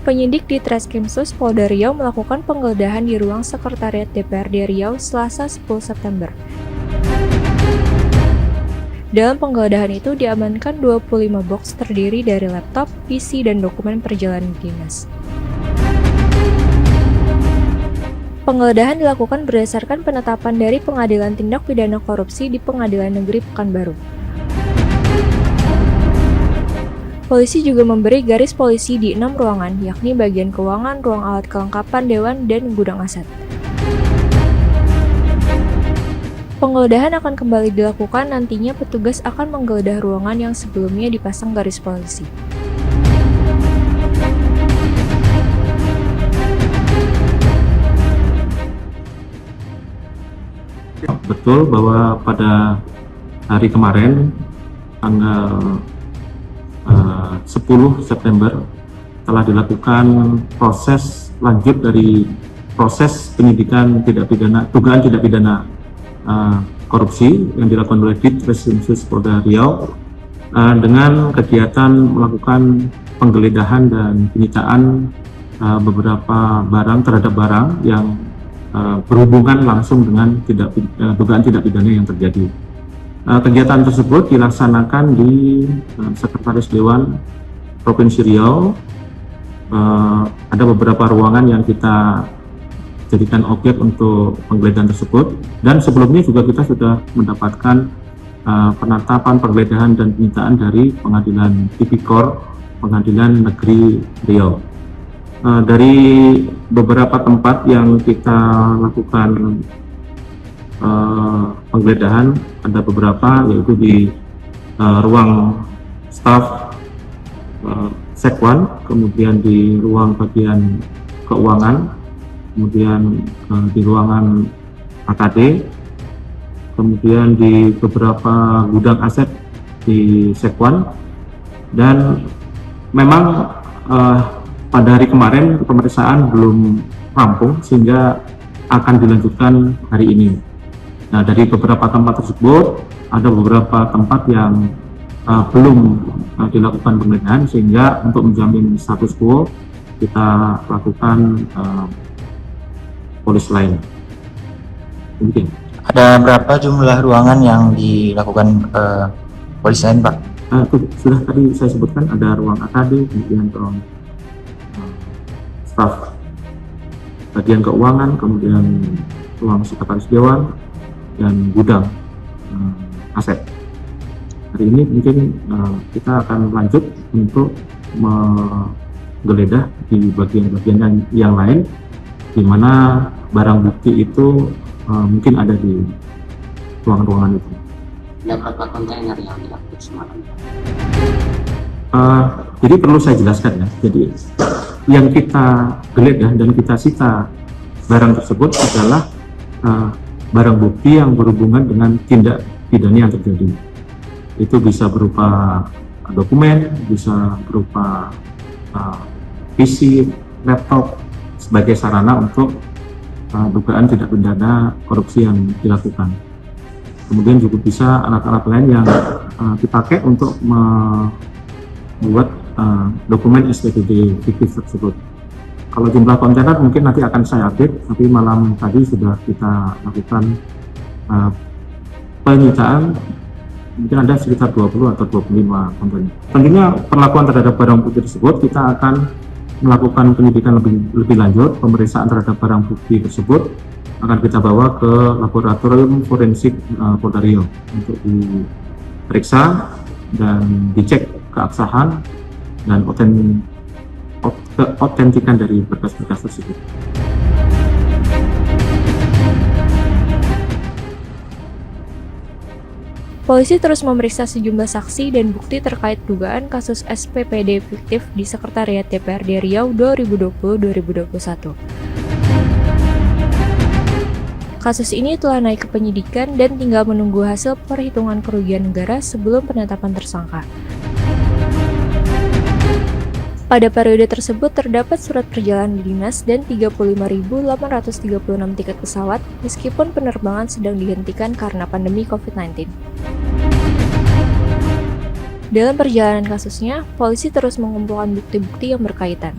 Penyidik di Treskrimsus Polda Riau melakukan penggeledahan di ruang Sekretariat DPRD Riau Selasa 10 September. Dalam penggeledahan itu diamankan 25 box terdiri dari laptop, PC, dan dokumen perjalanan dinas. Penggeledahan dilakukan berdasarkan penetapan dari Pengadilan Tindak Pidana Korupsi di Pengadilan Negeri Pekanbaru. Polisi juga memberi garis polisi di 6 ruangan, yakni bagian keuangan, ruang alat kelengkapan dewan, dan gudang aset. Penggeledahan akan kembali dilakukan nantinya petugas akan menggeledah ruangan yang sebelumnya dipasang garis polisi. Betul bahwa pada hari kemarin, tanggal 10 September, telah dilakukan proses lanjut dari proses penyidikan dugaan tidak pidana korupsi yang dilakukan oleh Ditreskrimsus Polda Riau dengan kegiatan melakukan penggeledahan dan penyitaan beberapa terhadap barang yang berhubungan langsung dengan dugaan tidak pidana yang terjadi. Kegiatan tersebut dilaksanakan di Sekretaris Dewan Provinsi Riau. Ada beberapa ruangan yang kita jadikan objek untuk penggeledahan tersebut, dan sebelumnya juga kita sudah mendapatkan penetapan penggeledahan dan penyitaan dari Pengadilan Tipikor Pengadilan Negeri Riau. Dari beberapa tempat yang kita lakukan penggeledahan, ada beberapa, yaitu di ruang staf Sekwan, kemudian di ruang bagian keuangan, kemudian di ruangan AKD, kemudian di beberapa gudang aset di Sekwan. Dan memang pada hari kemarin pemeriksaan belum rampung sehingga akan dilanjutkan hari ini. Nah, dari beberapa tempat tersebut ada beberapa tempat yang belum dilakukan penggeledahan, sehingga untuk menjamin status quo kita lakukan polis lain. Mungkin. Ada berapa jumlah ruangan yang dilakukan polis lain, Pak? Sudah tadi saya sebutkan, ada ruang AKD, kemudian ruang staf bagian keuangan, kemudian ruang Sekretaris Dewan, dan gudang aset. Hari ini mungkin kita akan lanjut untuk menggeledah di bagian-bagian yang lain, di mana barang bukti itu mungkin ada di ruangan-ruangan itu. Berapa kontainer yang diangkut semalam? Jadi perlu saya jelaskan ya. Jadi yang kita geledah dan kita sita barang tersebut adalah barang bukti yang berhubungan dengan tindak pidana yang terjadi. Itu bisa berupa dokumen, bisa berupa PC, laptop sebagai sarana untuk dugaan tindak pidana korupsi yang dilakukan. Kemudian juga bisa alat-alat lain yang dipakai untuk membuat dokumen SPPD fiktif tersebut. Kalau jumlah kontainer mungkin nanti akan saya update, tapi malam tadi sudah kita lakukan penyitaan, mungkin ada sekitar 20 atau 25 kontainer. Tentunya perlakuan terhadap barang bukti tersebut, kita akan melakukan penyidikan lebih lanjut. Pemeriksaan terhadap barang bukti tersebut akan kita bawa ke laboratorium forensik Polda Riau untuk diperiksa dan dicek keabsahan dan keautentikan dari berkas-berkas tersebut. Polisi terus memeriksa sejumlah saksi dan bukti terkait dugaan kasus SPPD fiktif di Sekretariat DPRD Riau 2020-2021. Kasus ini telah naik ke penyidikan dan tinggal menunggu hasil perhitungan kerugian negara sebelum penetapan tersangka. Pada periode tersebut terdapat surat perjalanan dinas dan 35.836 tiket pesawat meskipun penerbangan sedang dihentikan karena pandemi COVID-19. Dalam perjalanan kasusnya, polisi terus mengumpulkan bukti-bukti yang berkaitan.